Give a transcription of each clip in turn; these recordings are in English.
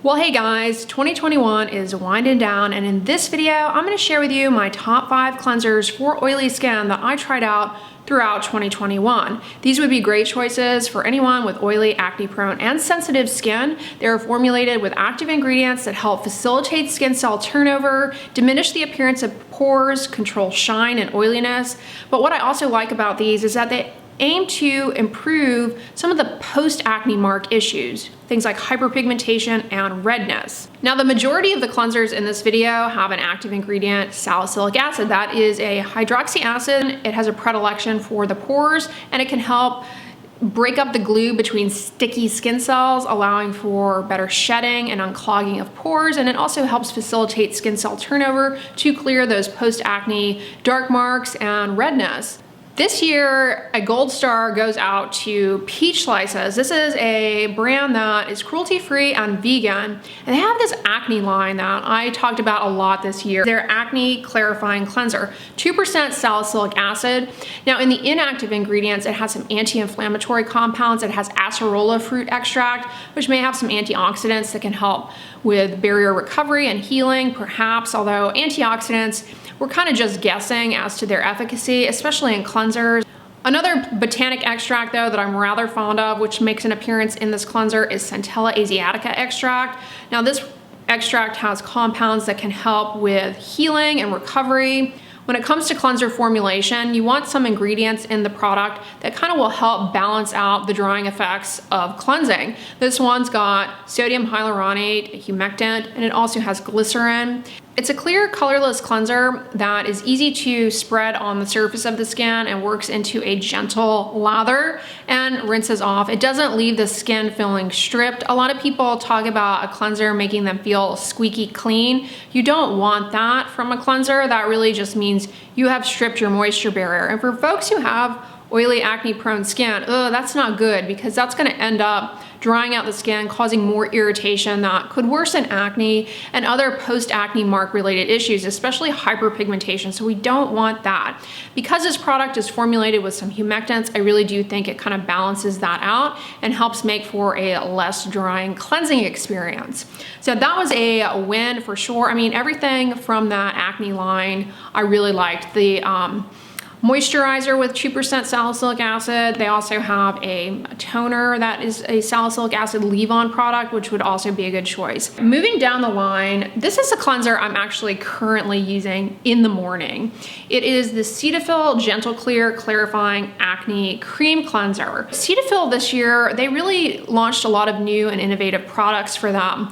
Well, hey guys, 2021 is winding down, and in this video, I'm going to share with you my top 5 cleansers for oily skin that I tried out throughout 2021. These would be great choices for anyone with oily, acne-prone, and sensitive skin. They're formulated with active ingredients that help facilitate skin cell turnover, diminish the appearance of pores, control shine and oiliness. But what I also like about these is that they aim to improve some of the post-acne mark issues, things like hyperpigmentation and redness. Now, the majority of the cleansers in this video have an active ingredient, salicylic acid. That is a hydroxy acid. It has a predilection for the pores, and it can help break up the glue between sticky skin cells, allowing for better shedding and unclogging of pores, and it also helps facilitate skin cell turnover to clear those post-acne dark marks and redness. This year, a gold star goes out to Peach Slices. This is a brand that is cruelty-free and vegan, and they have this acne line that I talked about a lot this year. Their acne clarifying cleanser, 2% salicylic acid. Now, in the inactive ingredients, it has some anti-inflammatory compounds. It has acerola fruit extract, which may have some antioxidants that can help with barrier recovery and healing, perhaps, although antioxidants, we're kind of just guessing as to their efficacy, especially in cleansers. Another botanic extract, though, that I'm rather fond of, which makes an appearance in this cleanser, is Centella asiatica extract. Now, this extract has compounds that can help with healing and recovery. When it comes to cleanser formulation, you want some ingredients in the product that kind of will help balance out the drying effects of cleansing. This one's got sodium hyaluronate, a humectant, and it also has glycerin. It's a clear, colorless cleanser that is easy to spread on the surface of the skin and works into a gentle lather and rinses off. It doesn't leave the skin feeling stripped. A lot of people talk about a cleanser making them feel squeaky clean. You don't want that from a cleanser. That really just means you have stripped your moisture barrier. And for folks who have oily, acne-prone skin, that's not good, because that's gonna end up drying out the skin, causing more irritation that could worsen acne and other post-acne mark-related issues, especially hyperpigmentation. So we don't want that. Because this product is formulated with some humectants, I really do think it kind of balances that out and helps make for a less drying cleansing experience. So that was a win for sure. I mean, everything from that acne line I really liked. The moisturizer with 2% salicylic acid. They also have a toner that is a salicylic acid leave-on product, which would also be a good choice. Moving down the line, this is a cleanser I'm actually currently using in the morning. It is the Cetaphil Gentle Clear Clarifying Acne Cream Cleanser. Cetaphil this year, they really launched a lot of new and innovative products for them,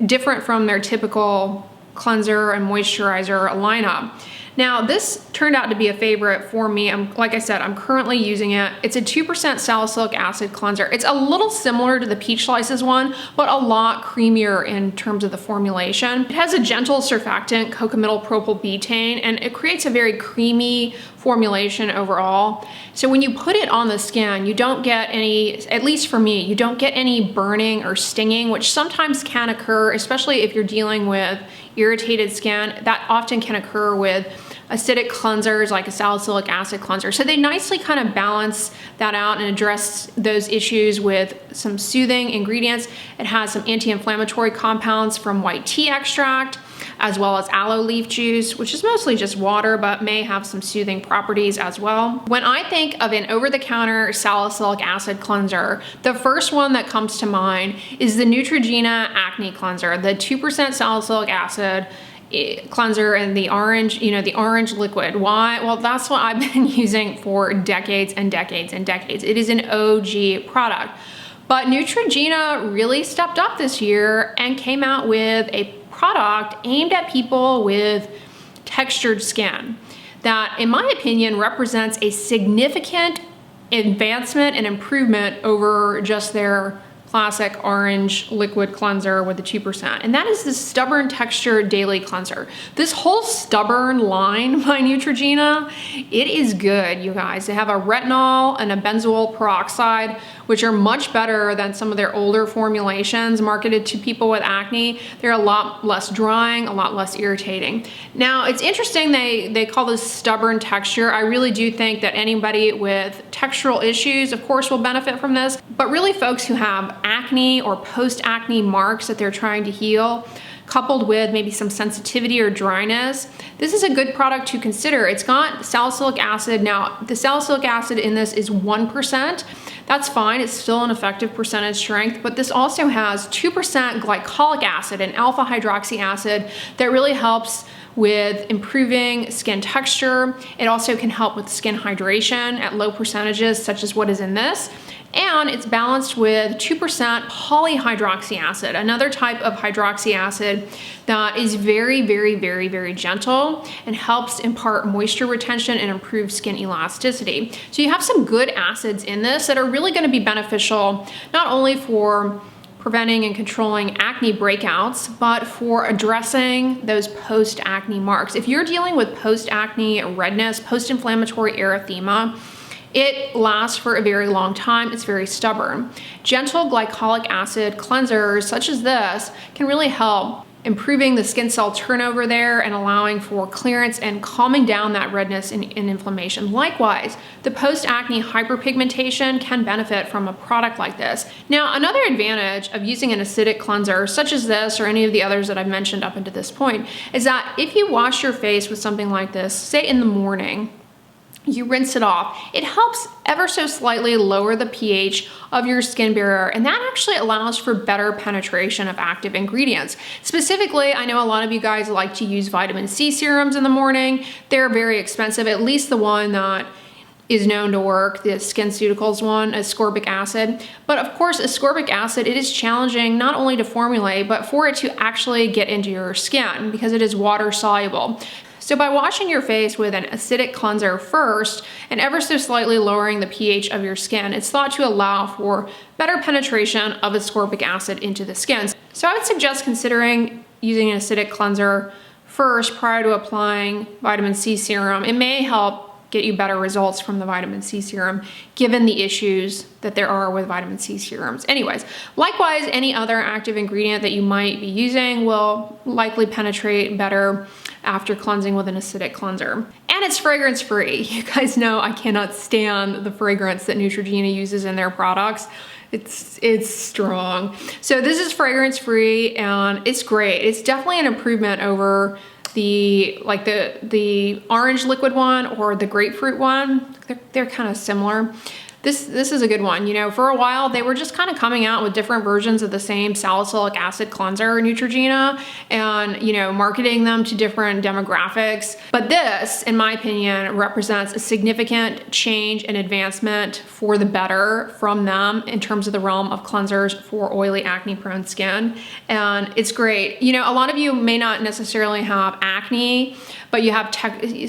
different from their typical cleanser and moisturizer lineup. Now, this turned out to be a favorite for me. Like I said, I'm currently using it. It's a 2% salicylic acid cleanser. It's a little similar to the Peach Slices one, but a lot creamier in terms of the formulation. It has a gentle surfactant, cocamidol propylbutane, and it creates a very creamy formulation overall. So when you put it on the skin, you don't get any, at least for me, you don't get any burning or stinging, which sometimes can occur, especially if you're dealing with irritated skin. That often can occur with acidic cleansers like a salicylic acid cleanser. So they nicely kind of balance that out and address those issues with some soothing ingredients. It has some anti-inflammatory compounds from white tea extract, as well as aloe leaf juice, which is mostly just water, but may have some soothing properties as well. When I think of an over-the-counter salicylic acid cleanser, the first one that comes to mind is the Neutrogena Acne Cleanser, the 2% salicylic acid cleanser and the orange, the orange liquid. Why? Well, that's what I've been using for decades and decades and decades. It is an OG product. But Neutrogena really stepped up this year and came out with a product aimed at people with textured skin that, in my opinion, represents a significant advancement and improvement over just their classic orange liquid cleanser with the 2%. And that is the Stubborn Texture Daily Cleanser. This whole Stubborn line by Neutrogena, it is good, you guys. They have a retinol and a benzoyl peroxide, which are much better than some of their older formulations marketed to people with acne. They're a lot less drying, a lot less irritating. Now, it's interesting they call this Stubborn Texture. I really do think that anybody with textural issues, of course, will benefit from this, But really folks who have acne or post-acne marks that they're trying to heal, coupled with maybe some sensitivity or dryness, this is a good product to consider. It's got salicylic acid. Now, the salicylic acid in this is 1%. That's fine, it's still an effective percentage strength, but this also has 2% glycolic acid and alpha hydroxy acid that really helps with improving skin texture. It also can help with skin hydration at low percentages, such as what is in this. And it's balanced with 2% polyhydroxy acid, another type of hydroxy acid that is very, very, very, very gentle and helps impart moisture retention and improve skin elasticity. So you have some good acids in this that are really going to be beneficial, not only for preventing and controlling acne breakouts, but for addressing those post-acne marks. If you're dealing with post-acne redness, post-inflammatory erythema, it lasts for a very long time. It's very stubborn. Gentle glycolic acid cleansers such as this can really help improving the skin cell turnover there and allowing for clearance and calming down that redness and inflammation. Likewise, the post-acne hyperpigmentation can benefit from a product like this. Now, another advantage of using an acidic cleanser such as this or any of the others that I've mentioned up until this point is that if you wash your face with something like this, say in the morning, you rinse it off, it helps ever so slightly lower the pH of your skin barrier, and that actually allows for better penetration of active ingredients. Specifically, I know a lot of you guys like to use vitamin C serums in the morning. They're very expensive, at least the one that is known to work, the SkinCeuticals one, ascorbic acid. But of course, ascorbic acid, it is challenging not only to formulate, but for it to actually get into your skin because it is water soluble. So by washing your face with an acidic cleanser first and ever so slightly lowering the pH of your skin, it's thought to allow for better penetration of ascorbic acid into the skin. So I would suggest considering using an acidic cleanser first prior to applying vitamin C serum. It may help get you better results from the vitamin C serum, given the issues that there are with vitamin C serums. Anyways, likewise, any other active ingredient that you might be using will likely penetrate better after cleansing with an acidic cleanser. And it's fragrance free. You guys know I cannot stand the fragrance that Neutrogena uses in their products. It's strong. So this is fragrance free and it's great. It's definitely an improvement over the orange liquid one or the grapefruit one. They're kind of similar. This is a good one. You know, for a while they were just kind of coming out with different versions of the same salicylic acid cleanser, Neutrogena, and you know, marketing them to different demographics. But this, in my opinion, represents a significant change and advancement for the better from them in terms of the realm of cleansers for oily, acne-prone skin. And it's great. You know, a lot of you may not necessarily have acne, but you have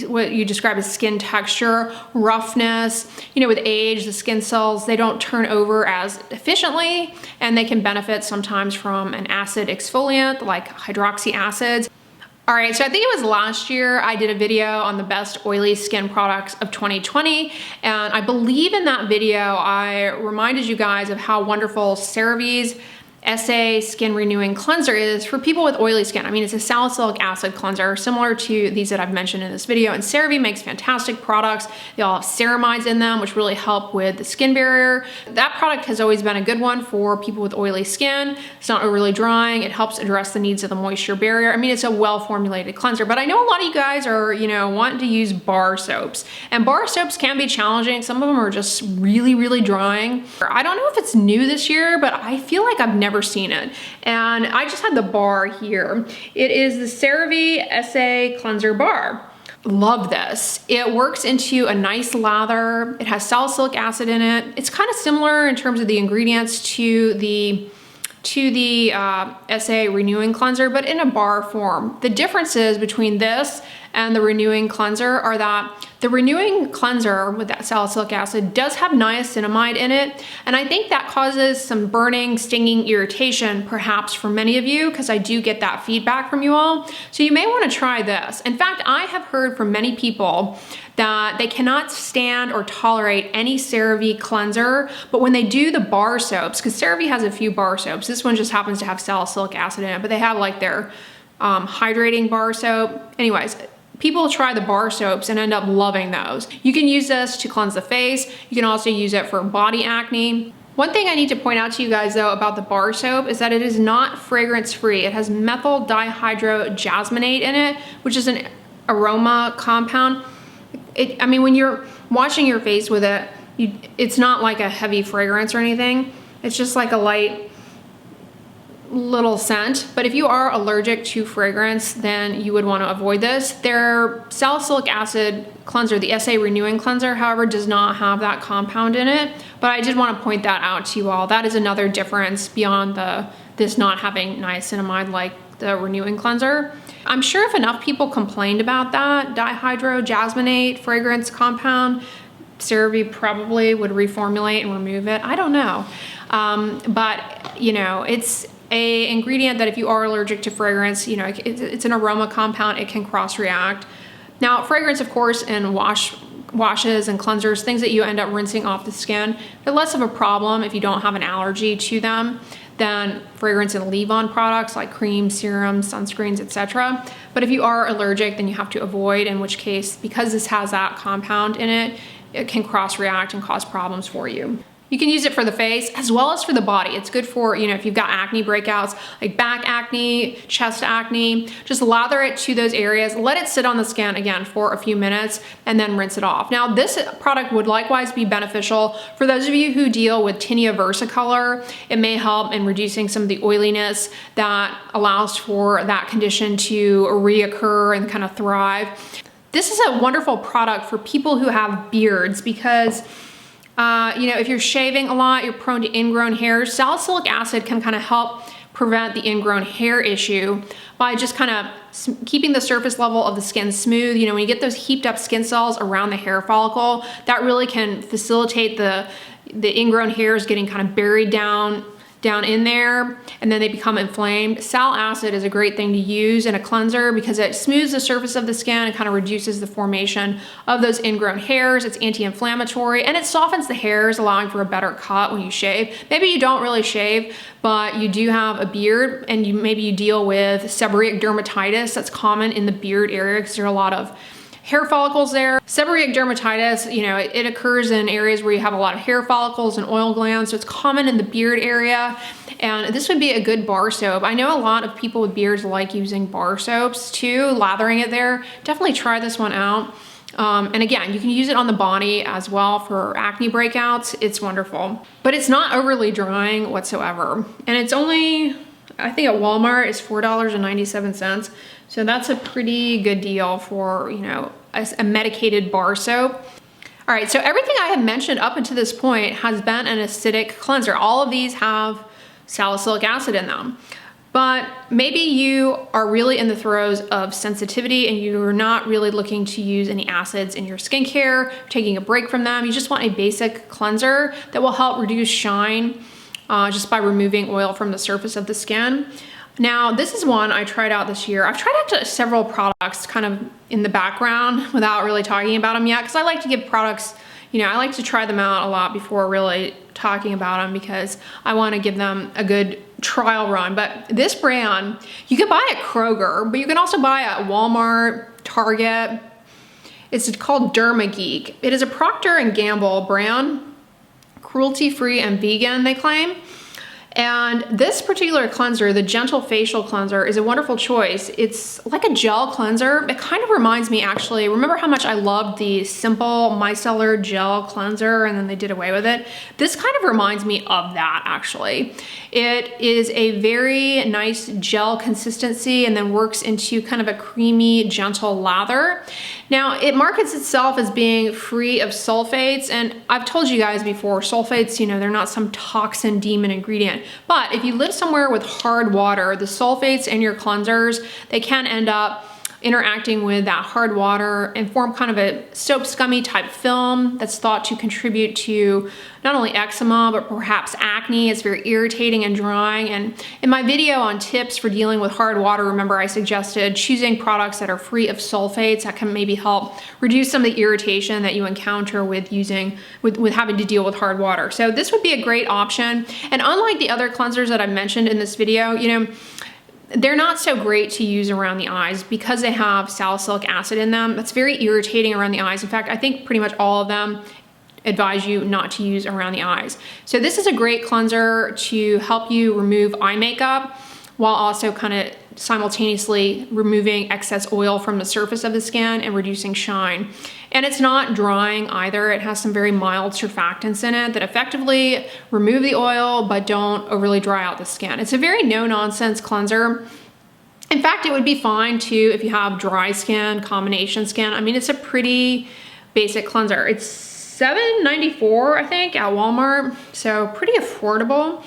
what you describe as skin texture, roughness. You know, with age, the skin cells, they don't turn over as efficiently, and they can benefit sometimes from an acid exfoliant like hydroxy acids. All right, so I think it was last year I did a video on the best oily skin products of 2020, and I believe in that video I reminded you guys of how wonderful CeraVe SA Skin Renewing Cleanser is for people with oily skin. I mean, it's a salicylic acid cleanser similar to these that I've mentioned in this video, and CeraVe makes fantastic products. They all have ceramides in them, which really help with the skin barrier. That product has always been a good one for people with oily skin. It's not overly drying. It helps address the needs of the moisture barrier. I mean, it's a well-formulated cleanser, but I know a lot of you guys are, you know, wanting to use bar soaps, and bar soaps can be challenging. Some of them are just really, really drying. I don't know if it's new this year, but I feel like I've never seen it. And I just had the bar here. It is the CeraVe SA Cleanser Bar. Love this. It works into a nice lather. It has salicylic acid in it. It's kind of similar in terms of the ingredients to the SA Renewing Cleanser, but in a bar form. The differences between this and the Renewing Cleanser are that the Renewing Cleanser with that salicylic acid does have niacinamide in it, and I think that causes some burning, stinging irritation perhaps for many of you, because I do get that feedback from you all. So you may want to try this. In fact, I have heard from many people that they cannot stand or tolerate any CeraVe cleanser, but when they do the bar soaps, because CeraVe has a few bar soaps, this one just happens to have salicylic acid in it, but they have like their hydrating bar soap. Anyways, people try the bar soaps and end up loving those. You can use this to cleanse the face. You can also use it for body acne. One thing I need to point out to you guys though about the bar soap is that it is not fragrance free. It has methyl dihydrojasminate in it, which is an aroma compound. I mean, when you're washing your face with it, it's not like a heavy fragrance or anything. It's just like a light little scent. But if you are allergic to fragrance, then you would want to avoid this. Their salicylic acid cleanser, the SA Renewing Cleanser, however, does not have that compound in it. But I did want to point that out to you all. That is another difference beyond this not having niacinamide like the Renewing Cleanser. I'm sure if enough people complained about that dihydrojasminate fragrance compound, CeraVe probably would reformulate and remove it. I don't know. But you know, it's a ingredient that if you are allergic to fragrance, you know, it's an aroma compound, it can cross-react. Now, fragrance, of course, in washes and cleansers, things that you end up rinsing off the skin, they're less of a problem if you don't have an allergy to them than fragrance and leave-on products like creams, serums, sunscreens, etc. But if you are allergic, then you have to avoid, in which case, because this has that compound in it, it can cross-react and cause problems for you. You can use it for the face as well as for the body. It's good for, you know, if you've got acne breakouts, like back acne, chest acne, just lather it to those areas, let it sit on the skin again for a few minutes and then rinse it off. Now, this product would likewise be beneficial for those of you who deal with tinea versicolor. It may help in reducing some of the oiliness that allows for that condition to reoccur and kind of thrive. This is a wonderful product for people who have beards because you know, if you're shaving a lot, you're prone to ingrown hairs. Salicylic acid can kind of help prevent the ingrown hair issue by just kind of keeping the surface level of the skin smooth. You know, when you get those heaped up skin cells around the hair follicle, that really can facilitate the ingrown hairs getting kind of buried down in there, and then they become inflamed. Sal acid is a great thing to use in a cleanser because it smooths the surface of the skin and kind of reduces the formation of those ingrown hairs. It's anti-inflammatory and it softens the hairs, allowing for a better cut when you shave. Maybe you don't really shave, but you do have a beard and maybe you deal with seborrheic dermatitis. That's common in the beard area because there are a lot of hair follicles there. Seborrheic dermatitis, you know, it occurs in areas where you have a lot of hair follicles and oil glands, so it's common in the beard area, and this would be a good bar soap. I know a lot of people with beards like using bar soaps too, lathering it there. Definitely try this one out. And again, you can use it on the body as well for acne breakouts. It's wonderful, but it's not overly drying whatsoever. And it's only, I think at Walmart, it's $4.97. So that's a pretty good deal for, you know, a medicated bar soap. All right, so everything I have mentioned up until this point has been an acidic cleanser. All of these have salicylic acid in them. But maybe you are really in the throes of sensitivity and you're not really looking to use any acids in your skincare, taking a break from them. You just want a basic cleanser that will help reduce shine just by removing oil from the surface of the skin. Now, this is one I tried out this year. I've tried out several products kind of in the background without really talking about them yet, because I like to give products, you know, I like to try them out a lot before really talking about them because I want to give them a good trial run. But this brand, you can buy at Kroger, but you can also buy at Walmart, Target. It's called Dermaggek. It is a Procter & Gamble brand, cruelty-free and vegan, they claim. And this particular cleanser, the Gentle Facial Cleanser, is a wonderful choice. It's like a gel cleanser. It kind of reminds me, actually, remember how much I loved the Simple Micellar Gel Cleanser and then they did away with it? This kind of reminds me of that, actually. It is a very nice gel consistency and then works into kind of a creamy, gentle lather. Now, it markets itself as being free of sulfates, and I've told you guys before, sulfates, you know, they're not some toxin demon ingredient. But if you live somewhere with hard water, the sulfates in your cleansers, they can end up interacting with that hard water and form kind of a soap scummy type film that's thought to contribute to not only eczema, but perhaps acne. It's very irritating and drying. And in my video on tips for dealing with hard water, remember I suggested choosing products that are free of sulfates that can maybe help reduce some of the irritation that you encounter with having to deal with hard water. So this would be a great option. And unlike the other cleansers that I mentioned in this video, you know, they're not so great to use around the eyes because they have salicylic acid in them. That's very irritating around the eyes. In fact, I think pretty much all of them advise you not to use around the eyes. So this is a great cleanser to help you remove eye makeup while also kind of simultaneously removing excess oil from the surface of the skin and reducing shine. And it's not drying either. It has some very mild surfactants in it that effectively remove the oil but don't overly dry out the skin. It's a very no-nonsense cleanser. In fact, it would be fine too if you have dry skin, combination skin. I mean, it's a pretty basic cleanser. It's $7.94, I think, at Walmart, so pretty affordable.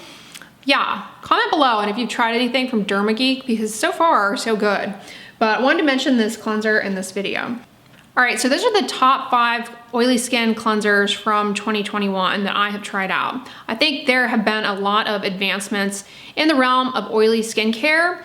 Yeah, comment below and if you've tried anything from Dermaggek, because so far, so good. But I wanted to mention this cleanser in this video. All right, so those are the top 5 oily skin cleansers from 2021 that I have tried out. I think there have been a lot of advancements in the realm of oily skincare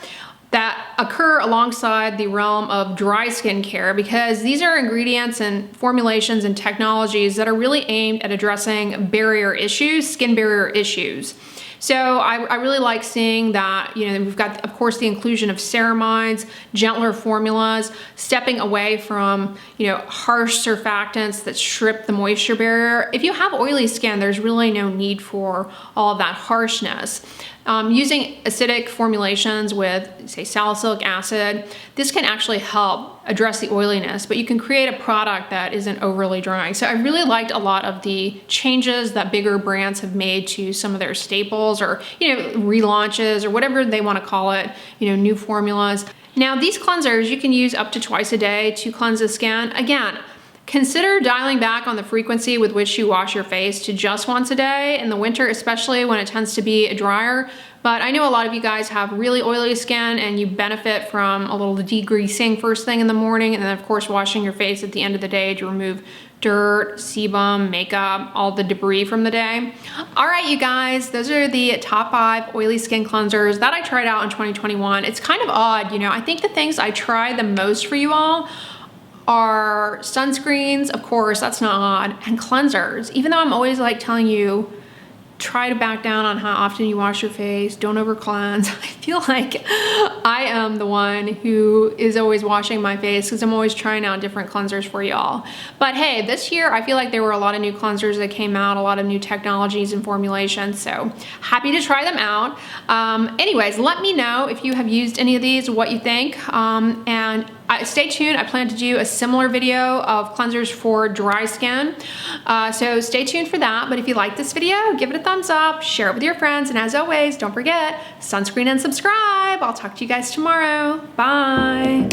that occur alongside the realm of dry skincare, because these are ingredients and formulations and technologies that are really aimed at addressing barrier issues, skin barrier issues. So I really like seeing that, you know, we've got, of course, the inclusion of ceramides, gentler formulas, stepping away from, you know, harsh surfactants that strip the moisture barrier. If you have oily skin, there's really no need for all of that harshness. Using acidic formulations with, say, salicylic acid, this can actually help address the oiliness, but you can create a product that isn't overly drying. So I really liked a lot of the changes that bigger brands have made to some of their staples, or, you know, relaunches, or whatever they want to call it, you know, new formulas. Now, these cleansers you can use up to twice a day to cleanse the skin. Again, consider dialing back on the frequency with which you wash your face to just once a day in the winter, especially when it tends to be drier. But I know a lot of you guys have really oily skin and you benefit from a little degreasing first thing in the morning, and then of course washing your face at the end of the day to remove dirt, sebum, makeup, all the debris from the day. All right, you guys, those are the top 5 oily skin cleansers that I tried out in 2021. It's kind of odd, you know, I think the things I try the most for you all are sunscreens, of course, that's not odd, and cleansers. Even though I'm always like telling you, try to back down on how often you wash your face, don't over cleanse. I feel like I am the one who is always washing my face because I'm always trying out different cleansers for y'all. But hey, this year I feel like there were a lot of new cleansers that came out, a lot of new technologies and formulations, so happy to try them out. Anyways, let me know if you have used any of these, what you think, and stay tuned. I plan to do a similar video of cleansers for dry skin. So stay tuned for that. But if you like this video, give it a thumbs up, share it with your friends. And as always, don't forget, sunscreen and subscribe. I'll talk to you guys tomorrow. Bye.